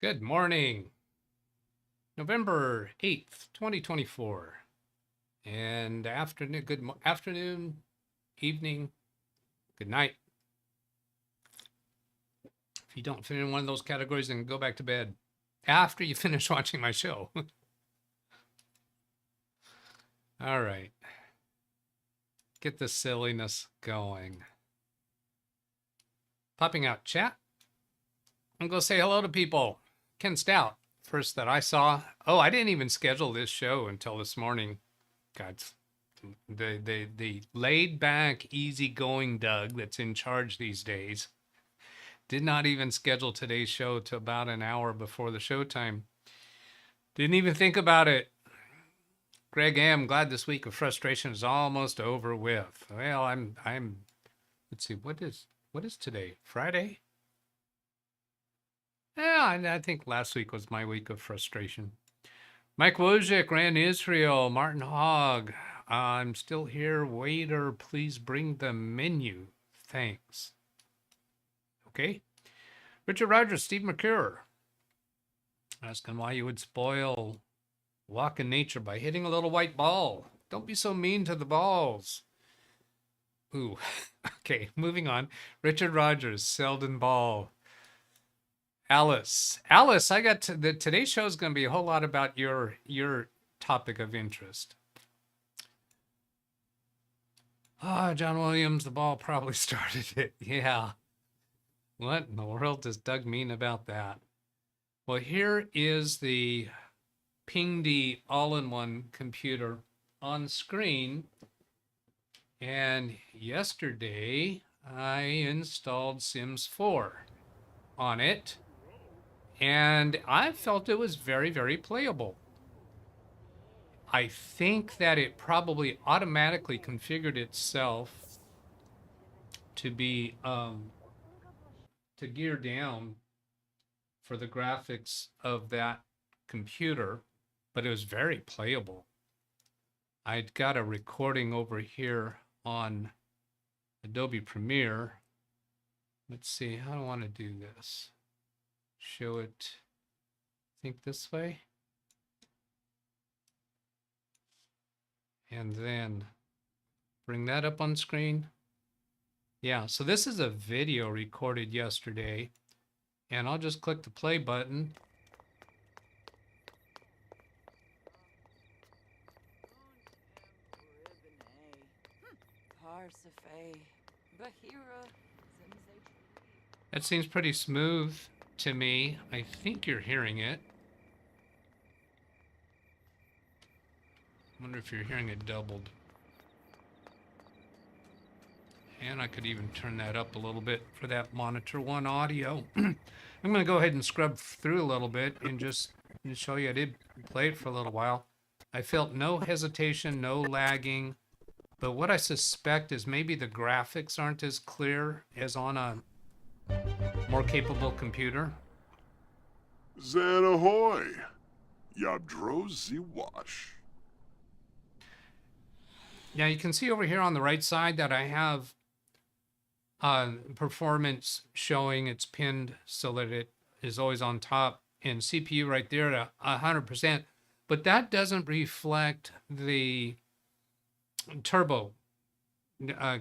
Good morning, November 8th, 2024. And afternoon, afternoon, evening, good night. If you don't fit in one of those categories, then go back to bed after you finish watching my show. All right. Get the silliness going. Popping out chat. I'm going to say hello to people. Ken Stout, first that I saw. Oh, I didn't even schedule this show until this morning. God, the laid back, easygoing Doug that's in charge these days did not even schedule today's show to about an hour before the show time. Didn't even think about it. Greg am glad this week of frustration is almost over with. Well, I'm let's see, what is today? Friday? Yeah, I think last week was my week of frustration. Mike Wojcik, Ran Israel, Martin Hogg. I'm still here. Waiter, please bring the menu. Thanks. Okay. Richard Rogers, Steve McCure. Asking why you would spoil walk in nature by hitting a little white ball. Don't be so mean to the balls. Ooh. Okay, moving on. Richard Rogers, Selden Ball. Alice, I got today's show is going to be a whole lot about your topic of interest. John Williams, the ball probably started it. Yeah. What in the world does Doug mean about that? Well, here is the PingD all-in-one computer on screen. And yesterday I installed Sims 4 on it. And I felt it was very, very playable. I think that it probably automatically configured itself to be to gear down for the graphics of that computer, but it was very playable. I'd got a recording over here on Adobe Premiere. Let's see, how do I want to do this? Show it, I think this way. And then bring that up on screen. Yeah, so this is a video recorded yesterday, and I'll just click the play button. That seems pretty smooth to me. I think you're hearing it. I wonder if you're hearing it doubled. And I could even turn that up a little bit for that monitor one audio. I'm going to go ahead and scrub through a little bit and just show you I did play it for a little while. I felt no hesitation, no lagging. But what I suspect is maybe the graphics aren't as clear as on a more capable computer. Zan ahoy! Yabdrozy wash. Now you can see over here on the right side that I have performance showing it's pinned so that it is always on top, and CPU right there at 100%. But that doesn't reflect the turbo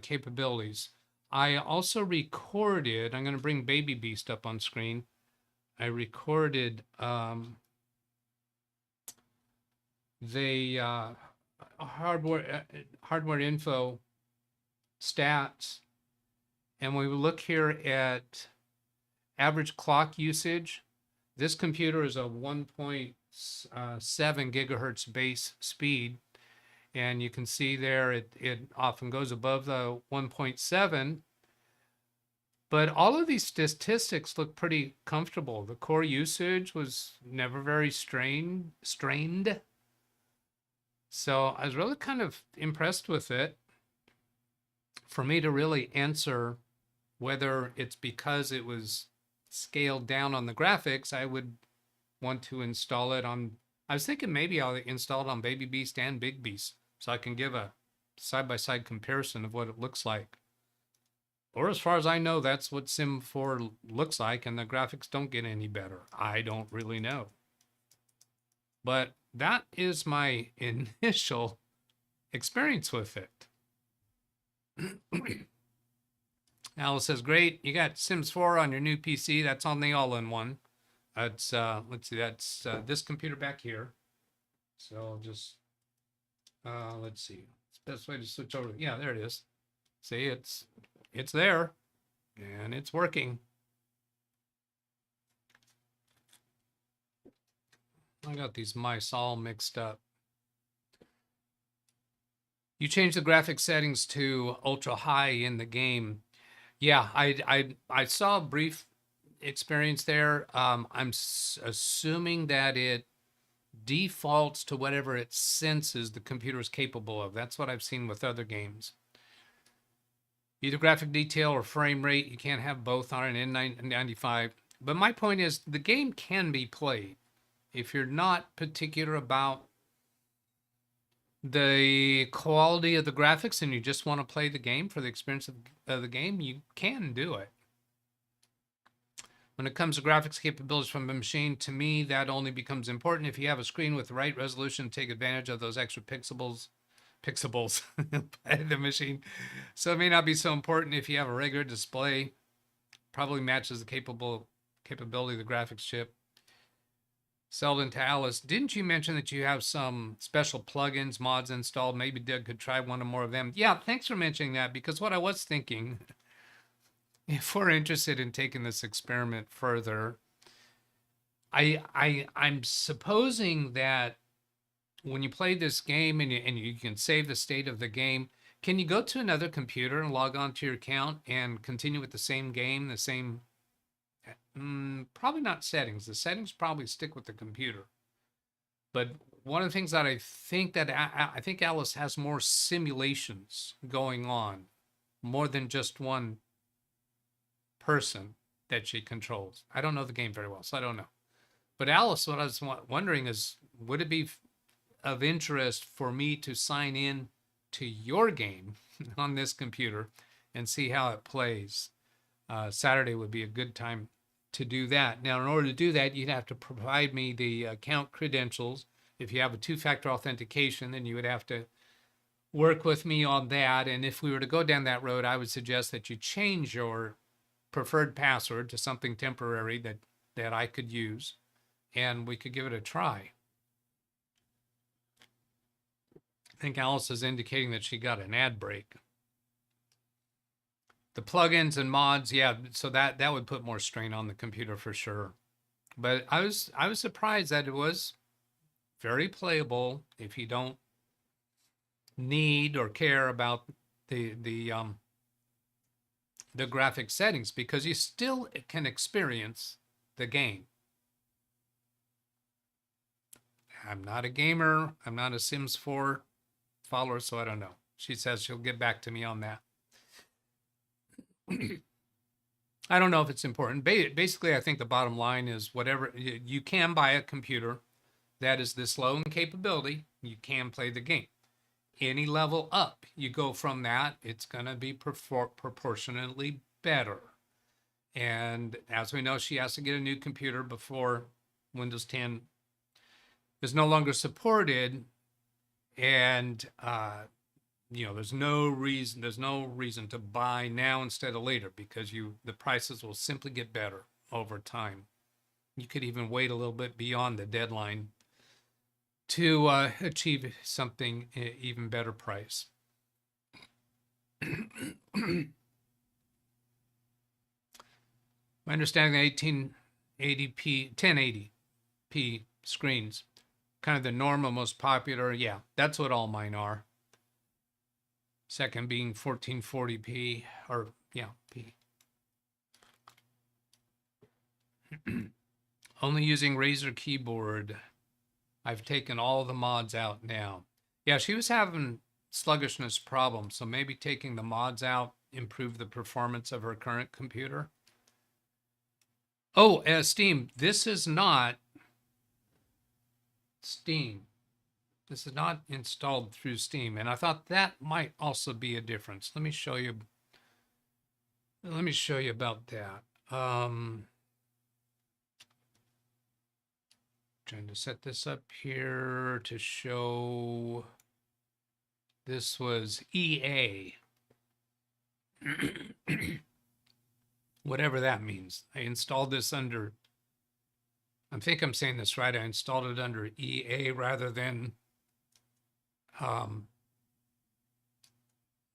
capabilities. I also recorded, I'm going to bring Baby Beast up on screen. I recorded the hardware info stats. And when we look here at average clock usage, this computer is a 1.7 gigahertz base speed. And you can see there it often goes above the 1.7. But all of these statistics look pretty comfortable. The core usage was never very strained. So I was really kind of impressed with it. For me to really answer whether it's because it was scaled down on the graphics, I would want to install it on, I was thinking maybe I'll install it on Baby Beast and Big Beast so I can give a side-by-side comparison of what it looks like. Or as far as I know, that's what Sim 4 looks like, and the graphics don't get any better. I don't really know. But that is my initial experience with it. Alice says, great, you got Sims 4 on your new PC. That's on the all-in-one. That's, let's see, that's this computer back here. So I'll just, let's see. It's the best way to switch over. Yeah, there it is. See, it's there and it's working. I got these mice all mixed up. You change the graphic settings to ultra high in the game. Yeah, I saw a brief experience there. I'm assuming that it defaults to whatever it senses the computer is capable of. That's what I've seen with other games. Either graphic detail or frame rate. You can't have both on an N95. But my point is the game can be played. If you're not particular about the quality of the graphics and you just want to play the game for the experience of the game, you can do it. When it comes to graphics capabilities from a machine, to me, that only becomes important if you have a screen with the right resolution to take advantage of those extra pixels by the machine. So it may not be so important if you have a regular display. Probably matches the capability of the graphics chip. Selden to Alice, didn't you mention that you have some special plugins, mods installed? Maybe Doug could try one or more of them. Yeah, thanks for mentioning that, because what I was thinking, if we're interested in taking this experiment further, I'm supposing that when you play this game and you can save the state of the game, can you go to another computer and log on to your account and continue with the same game, the same... probably not settings. The settings probably stick with the computer. But one of the things that I think Alice has more simulations going on, more than just one person that she controls. I don't know the game very well, so I don't know. But Alice, what I was wondering is, would it be of interest for me to sign in to your game on this computer and see how it plays? Saturday would be a good time to do that. Now, in order to do that, you'd have to provide me the account credentials. If you have a two-factor authentication, then you would have to work with me on that. And if we were to go down that road, I would suggest that you change your preferred password to something temporary that I could use, and we could give it a try. I think Alice is indicating that she got an ad break. The plugins and mods, yeah, so that would put more strain on the computer for sure. But I was surprised that it was very playable if you don't need or care about the graphic settings, because you still can experience the game. I'm not a gamer. I'm not a Sims 4 follower, so I don't know. She says she'll get back to me on that. I don't know if it's important. Basically, I think the bottom line is whatever you can buy a computer that is this low in capability, you can play the game. Any level up you go from that, it's going to be proportionately better. And as we know, she has to get a new computer before Windows 10 is no longer supported. And there's no reason to buy now instead of later, because the prices will simply get better over time. You could even wait a little bit beyond the deadline to achieve something even better price. My understanding the 1080p screens, kind of the normal, most popular. Yeah, that's what all mine are. Second being 1440p, or yeah, P. Only using Razer keyboard. I've taken all the mods out now. Yeah, she was having sluggishness problems, so maybe taking the mods out improved the performance of her current computer. Oh, Steam. This is not Steam. This is not installed through Steam, and I thought that might also be a difference. Let me show you. Let me show you about that. Trying to set this up here to show this was EA. Whatever that means. I installed this under, I think I'm saying this right. I installed it under EA rather than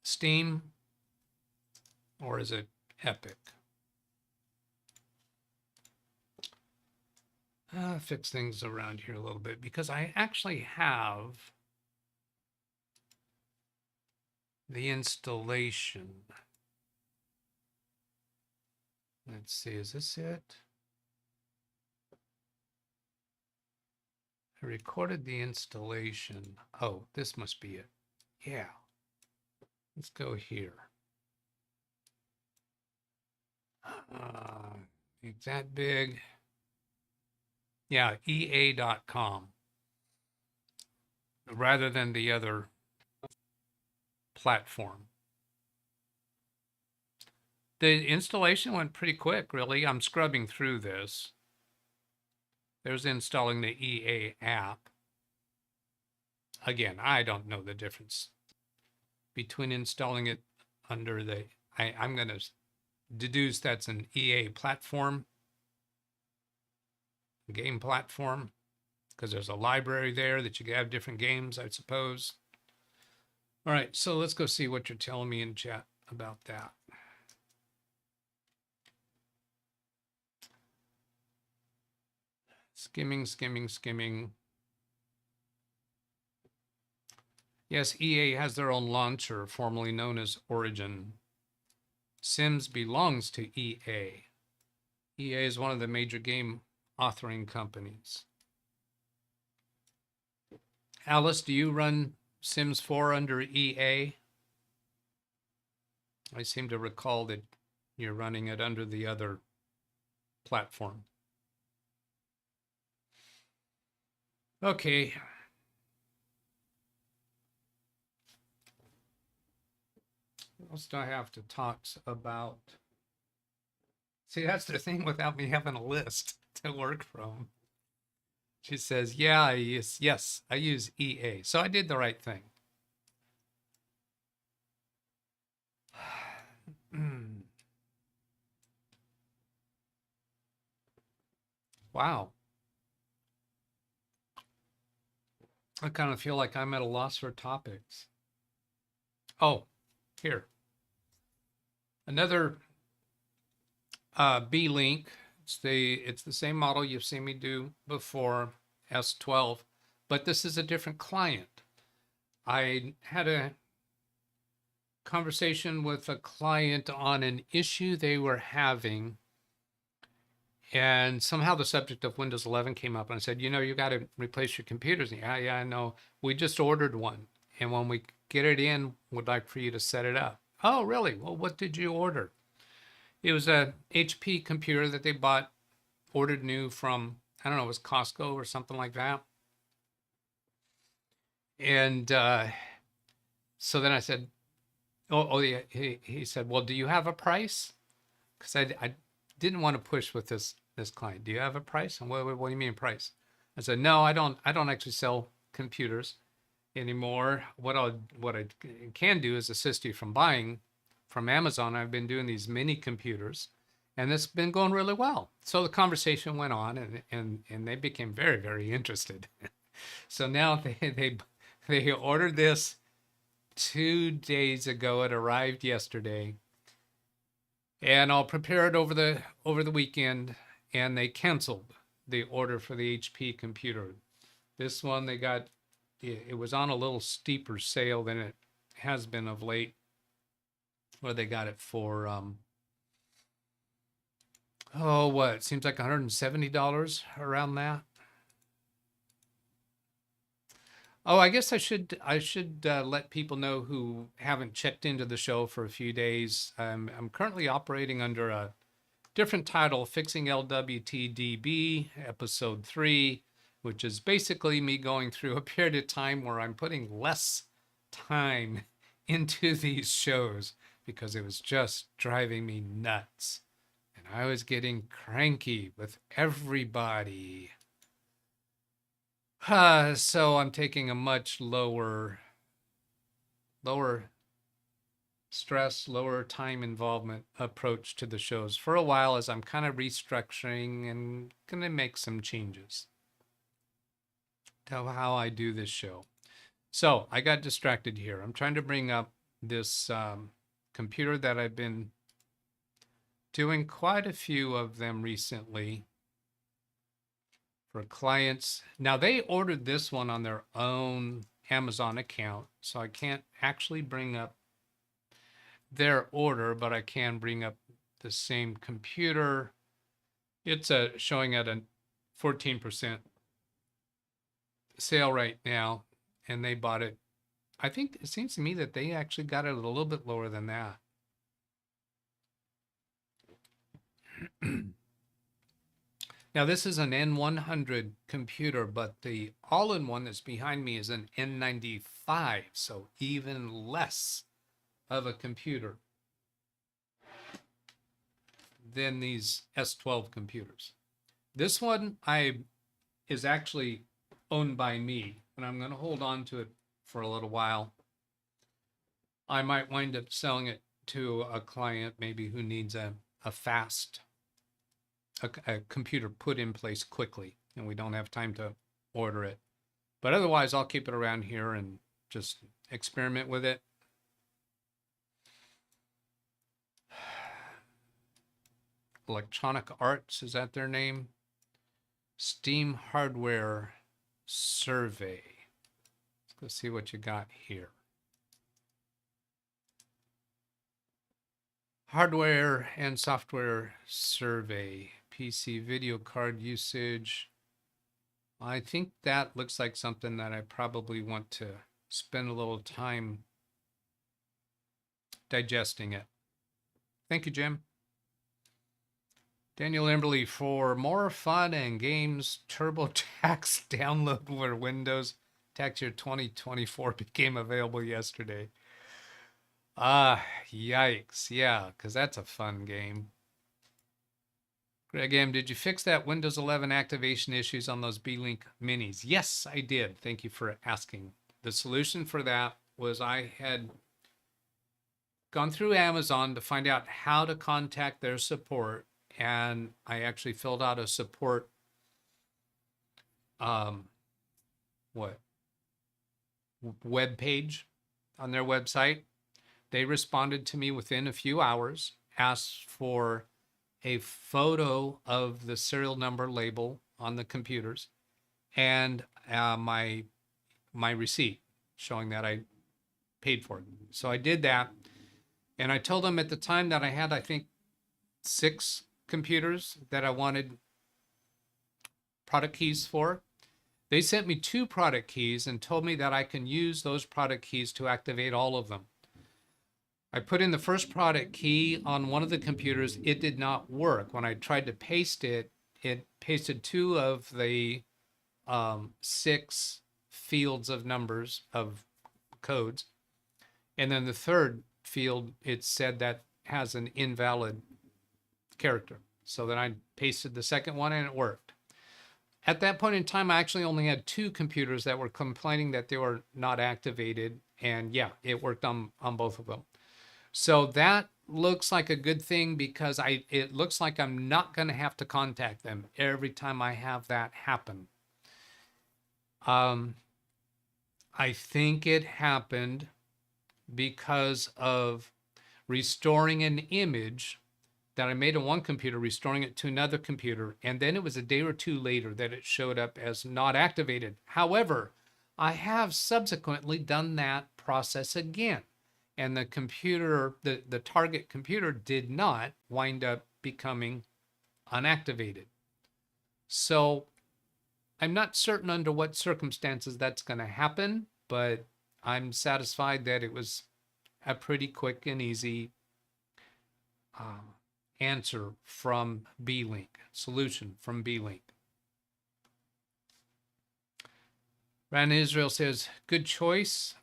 Steam, or is it Epic? Fix things around here a little bit because I actually have the installation. Let's see, is this it? I recorded the installation. Oh, this must be it. Yeah. Let's go here. Make that big. Yeah, EA.com. Rather than the other platform. The installation went pretty quick, really. I'm scrubbing through this. There's installing the EA app. Again, I don't know the difference between installing it under the, I'm going to deduce that's an EA platform, game platform, because there's a library there that you can have different games, I suppose. All right, so let's go see what you're telling me in chat about that. Skimming, skimming, skimming. Yes, EA has their own launcher, formerly known as Origin. Sims belongs to EA. EA is one of the major game authoring companies. Alice, do you run Sims 4 under EA? I seem to recall that you're running it under the other platform. Okay. What else do I have to talk about? See, that's the thing without me having a list to work from. She says, yeah, yes, I use EA. So I did the right thing. Wow. I kind of feel like I'm at a loss for topics. Oh, here. Another B-Link. It's the same model you've seen me do before, S12, but this is a different client. I had a conversation with a client on an issue they were having, and somehow the subject of Windows 11 came up, and I said, you know, you got to replace your computers. And, yeah, I know. We just ordered one, and when we get it in, we'd like for you to set it up. Oh, really? Well, what did you order? It was a HP computer that they bought, ordered new from, I don't know, it was Costco or something like that. And so then I said, yeah, he said, well, do you have a price? Because I didn't want to push with this client. Do you have a price? And what do you mean price? I said, no, I don't actually sell computers anymore. What I can do is assist you from buying from Amazon. I've been doing these mini computers, and it's been going really well. So the conversation went on, and they became very, very interested. So now they ordered this 2 days ago. It arrived yesterday, and I'll prepare it over the weekend. And they canceled the order for the HP computer. This one they got. It was on a little steeper sale than it has been of late, where they got it for it seems like $170 around that. Oh, I guess I should let people know who haven't checked into the show for a few days. I'm currently operating under a different title, Fixing LWTdb, episode 3, which is basically me going through a period of time where I'm putting less time into these shows because it was just driving me nuts. And I was getting cranky with everybody. So I'm taking a much lower stress, lower time involvement approach to the shows for a while, as I'm kind of restructuring and going to make some changes to how I do this show. So I got distracted here. I'm trying to bring up this computer that I've been doing quite a few of them recently for clients. Now, they ordered this one on their own Amazon account, so I can't actually bring up their order, but I can bring up the same computer. It's showing at a 14% sale right now, and they bought it. I think it seems to me that they actually got it a little bit lower than that. Now, this is an N100 computer, but the all-in-one that's behind me is an N95, so even less of a computer than these S12 computers. This one is actually owned by me, and I'm going to hold on to it for a little while. I might wind up selling it to a client maybe who needs a computer put in place quickly, and we don't have time to order it. But otherwise, I'll keep it around here and just experiment with it. Electronic Arts, is that their name? Steam Hardware Survey. Let's go see what you got here. Hardware and software survey, PC video card usage. I think that looks like something that I probably want to spend a little time digesting it. Thank you, Jim. Daniel Emberley, for more fun and games, TurboTax downloadable Windows tax year 2024 became available yesterday. Yikes. Yeah, because that's a fun game. Greg M., did you fix that Windows 11 activation issues on those B-Link minis? Yes, I did. Thank you for asking. The solution for that was I had gone through Amazon to find out how to contact their support, and I actually filled out a support web page on their website. They responded to me within a few hours, asked for a photo of the serial number label on the computers and my receipt showing that I paid for it. So I did that, and I told them at the time that I had, I think, 6 computers that I wanted product keys for. They sent me 2 product keys and told me that I can use those product keys to activate all of them. I put in the first product key on one of the computers. It did not work. When I tried to paste it, it pasted 2 of the 6 fields of numbers of codes. And then the third field, it said that has an invalid character. So then I pasted the second one and it worked. At that point in time, I actually only had 2 computers that were complaining that they were not activated. And yeah, it worked on both of them. So that looks like a good thing, because it looks like I'm not going to have to contact them every time I have that happen. I think it happened because of restoring an image that I made on one computer, restoring it to another computer, and then it was a day or 2 later that it showed up as not activated. However, I have subsequently done that process again, and the computer, the target computer, did not wind up becoming unactivated. So I'm not certain under what circumstances that's going to happen, but I'm satisfied that it was a pretty quick and easy answer from B-Link, solution from B-Link. Ran Israel says, good choice.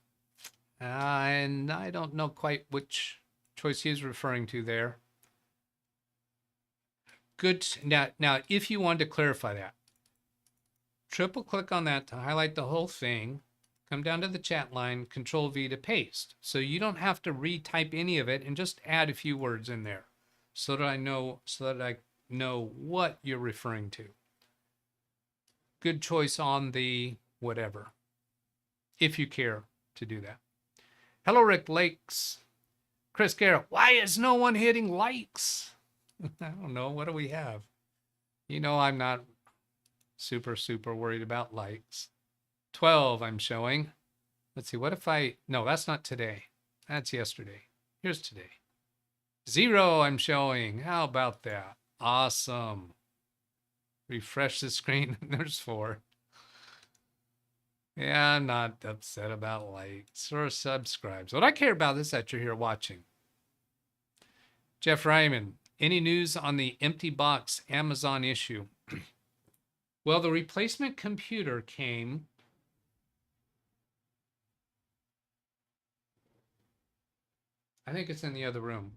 And I don't know quite which choice he is referring to there. Good. Now, if you wanted to clarify that, triple click on that to highlight the whole thing. Come down to the chat line, Control V to paste. So you don't have to retype any of it, and just add a few words in there so that I know what you're referring to. Good choice on the whatever, if you care to do that. Hello, Rick Lakes. Chris Garrett, why is no one hitting likes? I don't know. What do we have? You know, I'm not super worried about likes. 12 I'm showing. Let's see, what if no, that's not today. That's yesterday. Here's today. 0 I'm showing. How about that? Awesome. Refresh the screen. There's 4. Yeah, I'm not upset about likes or subscribes. What I care about is that you're here watching. Jeff Ryman, any news on the empty box Amazon issue? Well, the replacement computer came. I think it's in the other room.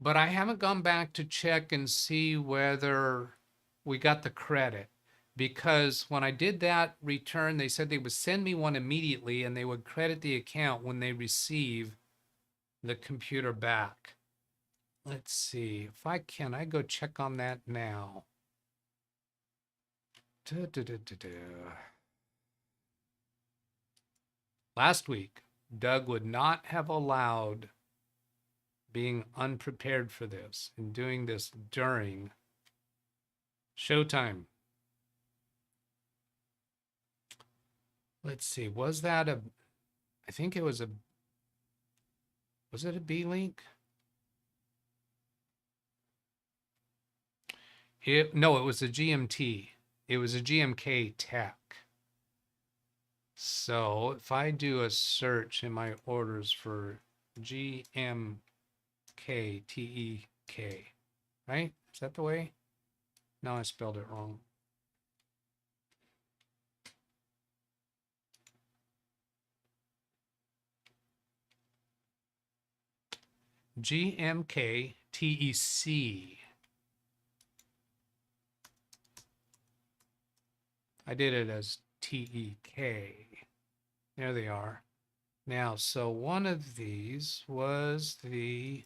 But I haven't gone back to check and see whether we got the credit. Because when I did that return, they said they would send me one immediately and they would credit the account when they receive the computer back. Let's see if I go check on that now. Last week, Doug would not have allowed being unprepared for this and doing this during showtime. Let's see, was that I think it was was it a B-Link? No, it was a GMT. It was a GMK Tech. So if I do a search in my orders for GMK TEK, right? Is that the way? No, I spelled it wrong. GMK TEC. I did it as TEK. There they are. Now, so one of these was the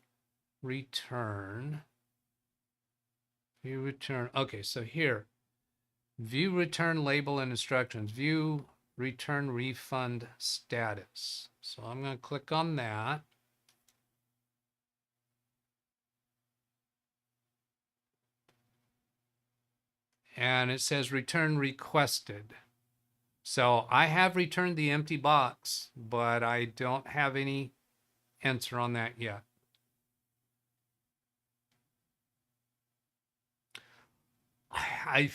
return. View return. Okay, so here, view return label and instructions. View return refund status. So I'm going to click on that. And it says return requested. So I have returned the empty box, but I don't have any answer on that yet. I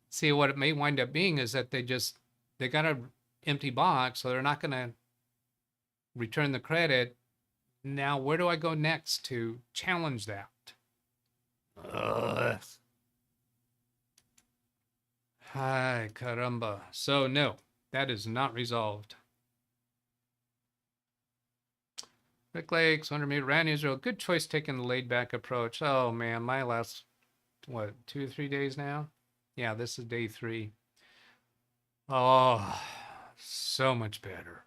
see what it may wind up being is that they got an empty box, so they're not going to return the credit. Now, where do I go next to challenge that? Hi, caramba. So no, that is not resolved. Rick Lakes, 100 meter ran Israel. Good choice taking the laid back approach. Oh man, my last, what, 2 or 3 days now? Yeah, this is day 3. Oh, so much better.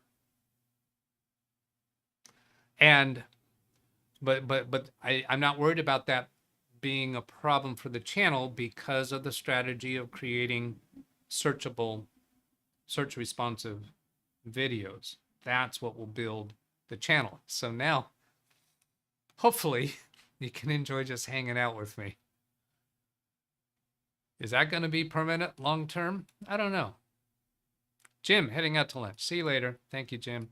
And, but I'm not worried about that being a problem for the channel because of the strategy of creating searchable, search responsive videos. That's what will build the channel. So now, hopefully, you can enjoy just hanging out with me. Is that going to be permanent long term? I don't know. Jim, heading out to lunch. See you later. Thank you, Jim.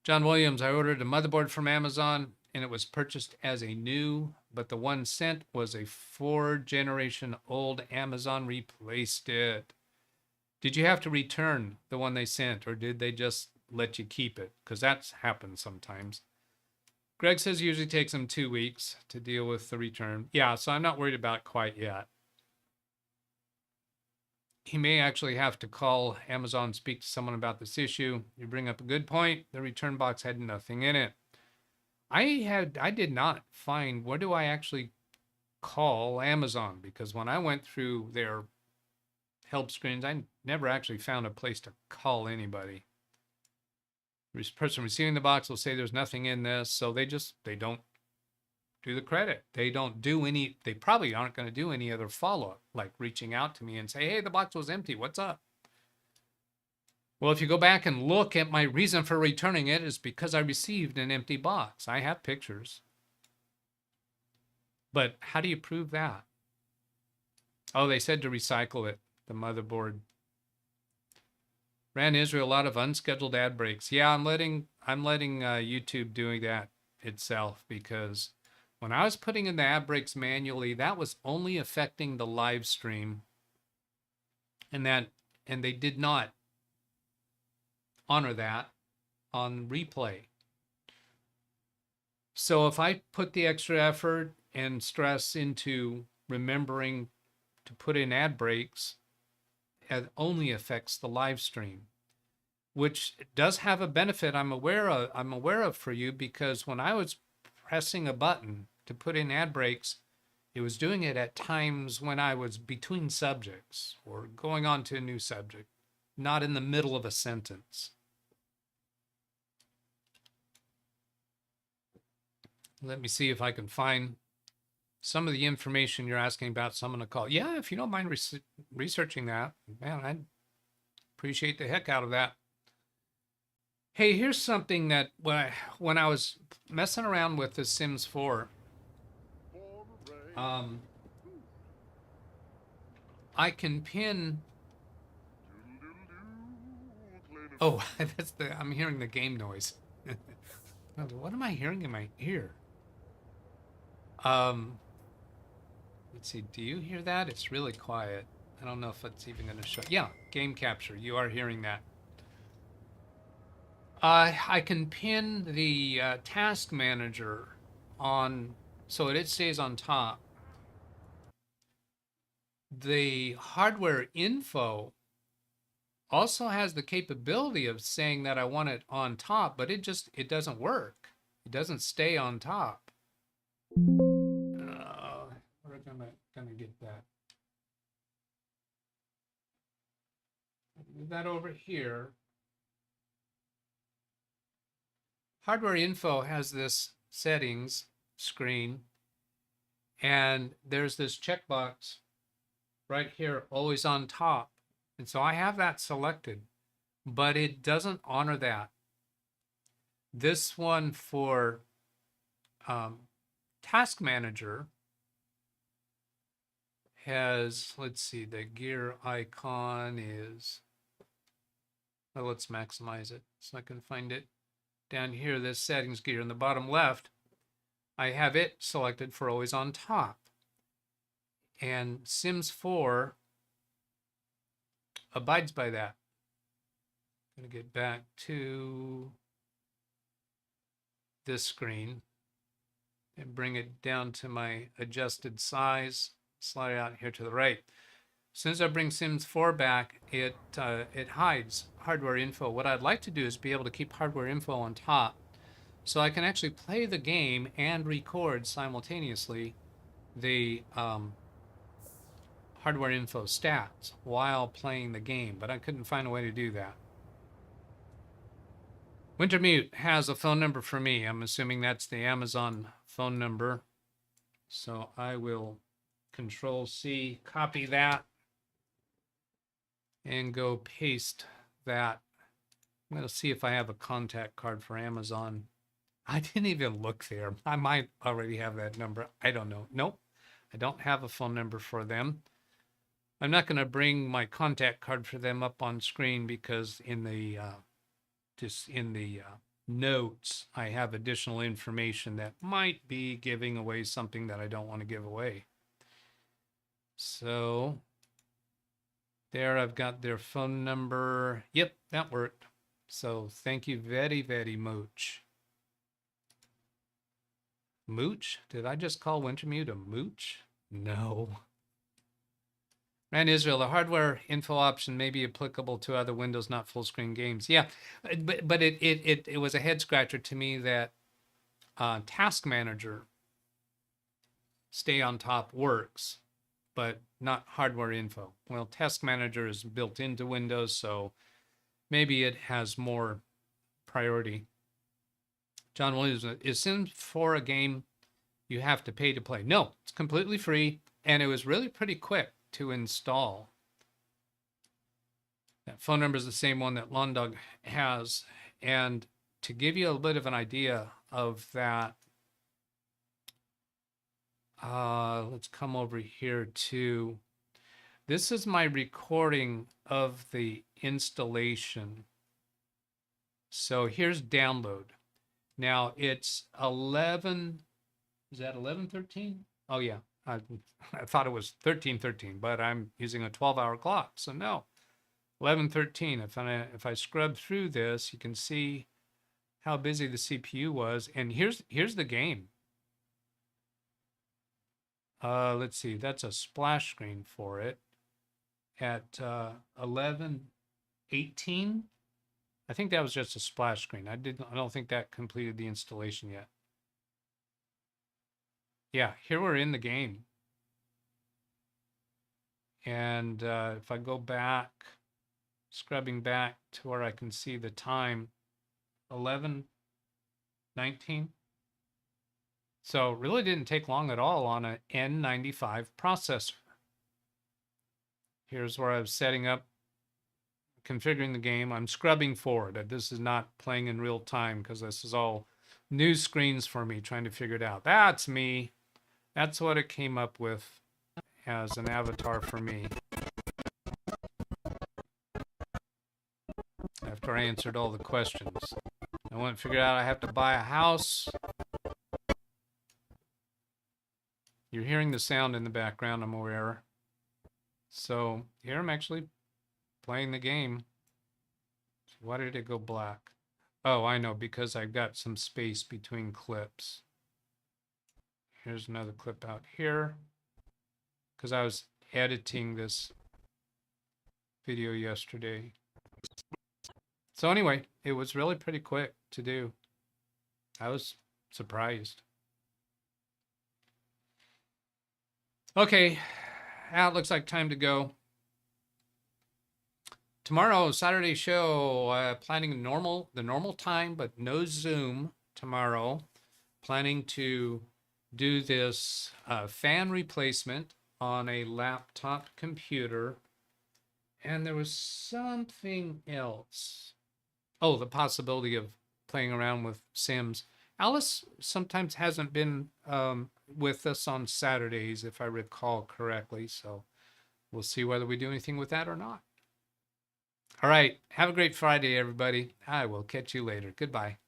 John Williams, I ordered a motherboard from Amazon and it was purchased as a new, but the one sent was a 4-generation old. Amazon replaced it. Did you have to return the one they sent or did they just let you keep it? Because that's happened sometimes. Greg says it usually takes them 2 weeks to deal with the return. Yeah, so I'm not worried about it quite yet. he may actually have to call Amazon, speak to someone about this issue. You bring up a good point. The return box had nothing in it. I did not find, where do I actually call Amazon? Because when I went through their help screens, I never actually found a place to call anybody. The person receiving the box will say there's nothing in this, so they don't do the credit. They don't do any, they probably aren't going to do any other follow-up, like reaching out to me and say, hey, the box was empty, what's up? Well, if you go back and look at my reason for returning it is because I received an empty box. I have pictures. But how do you prove that? Oh, they said to recycle it, the motherboard. Ran Israel a lot of unscheduled ad breaks. Yeah, I'm letting YouTube doing that itself, because when I was putting in the ad breaks manually, that was only affecting the live stream, and they did not honor that on replay. So if I put the extra effort and stress into remembering to put in ad breaks, it only affects the live stream, which does have a benefit I'm aware of for you, because when I was pressing a button to put in ad breaks, it was doing it at times when I was between subjects or going on to a new subject, not in the middle of a sentence. Let me see if I can find some of the information you're asking about. Someone to call. Yeah, if you don't mind researching that, man, I'd appreciate the heck out of that. Hey, here's something that when I was messing around with the Sims 4, I can pin. Oh, I'm hearing the game noise. What am I hearing in my ear? Let's see, do you hear that? It's really quiet. I don't know if it's even going to show. Yeah, game capture. You are hearing that. I can pin the task manager on so it stays on top. The hardware info also has the capability of saying that I want it on top, but it doesn't work. It doesn't stay on top. Where am I gonna get that? Move that over here. Hardware info has this settings screen, and there's this checkbox right here, always on top. And so I have that selected, but it doesn't honor that. This one for Task Manager has, let's see, the gear icon is, well, let's maximize it so I can find it. Down here, this settings gear in the bottom left, I have it selected for always on top. And Sims 4 abides by that. I'm going to get back to this screen and bring it down to my adjusted size, slide it out here to the right. As soon as I bring Sims 4 back, it hides hardware info. What I'd like to do is be able to keep hardware info on top, so I can actually play the game and record simultaneously the hardware info stats while playing the game, but I couldn't find a way to do that. Wintermute has a phone number for me. I'm assuming that's the Amazon phone number. So I will Control-C, copy that, and go paste that. I'm going to see if I have a contact card for Amazon. I didn't even look there. I might already have that number. I don't know. Nope, I don't have a phone number for them. I'm not going to bring my contact card for them up on screen, because in the notes, I have additional information that might be giving away something that I don't want to give away. So there, I've got their phone number. Yep, that worked. So thank you very, very much. Mooch? Did I just call Wintermute a mooch? No. And Israel, the hardware info option may be applicable to other Windows not full screen games. Yeah, but it was a head scratcher to me that Task Manager stay on top works, but not hardware info. Well, Task Manager is built into Windows, so maybe it has more priority. John Williams, is Sims 4 a game you have to pay to play? No, it's completely free, and it was really pretty quick to install. That phone number is the same one that Londog has. And to give you a bit of an idea of that, let's come over here to, this is my recording of the installation. So here's download. Now it's 11, is that 11:13? Oh yeah, I thought it was 13:13, but I'm using a 12-hour clock, so no. 11:13. If I scrub through this, you can see how busy the CPU was. And here's the game. Let's see. That's a splash screen for it at 11:18. I think that was just a splash screen. I don't think that completed the installation yet. Yeah, here we're in the game. And if I go back, scrubbing back to where I can see the time, 11:19. So really didn't take long at all on an N95 processor. Here's where I was setting up, configuring the game. I'm scrubbing forward. This is not playing in real time because this is all new screens for me, trying to figure it out. That's me. That's what it came up with as an avatar for me. After I answered all the questions. I went and figured out I have to buy a house. You're hearing the sound in the background, I'm aware. So here I'm actually playing the game. Why did it go black? Oh, I know, because I've got some space between clips. Here's another clip out here, because I was editing this video yesterday. So anyway, it was really pretty quick to do. I was surprised. Okay, it looks like time to go. Tomorrow, Saturday show, planning the normal time, but no Zoom tomorrow. Planning to do this fan replacement on a laptop computer. And there was something else. Oh, the possibility of playing around with Sims. Alice sometimes hasn't been with us on Saturdays, if I recall correctly. So we'll see whether we do anything with that or not. All right. Have a great Friday, everybody. I will catch you later. Goodbye.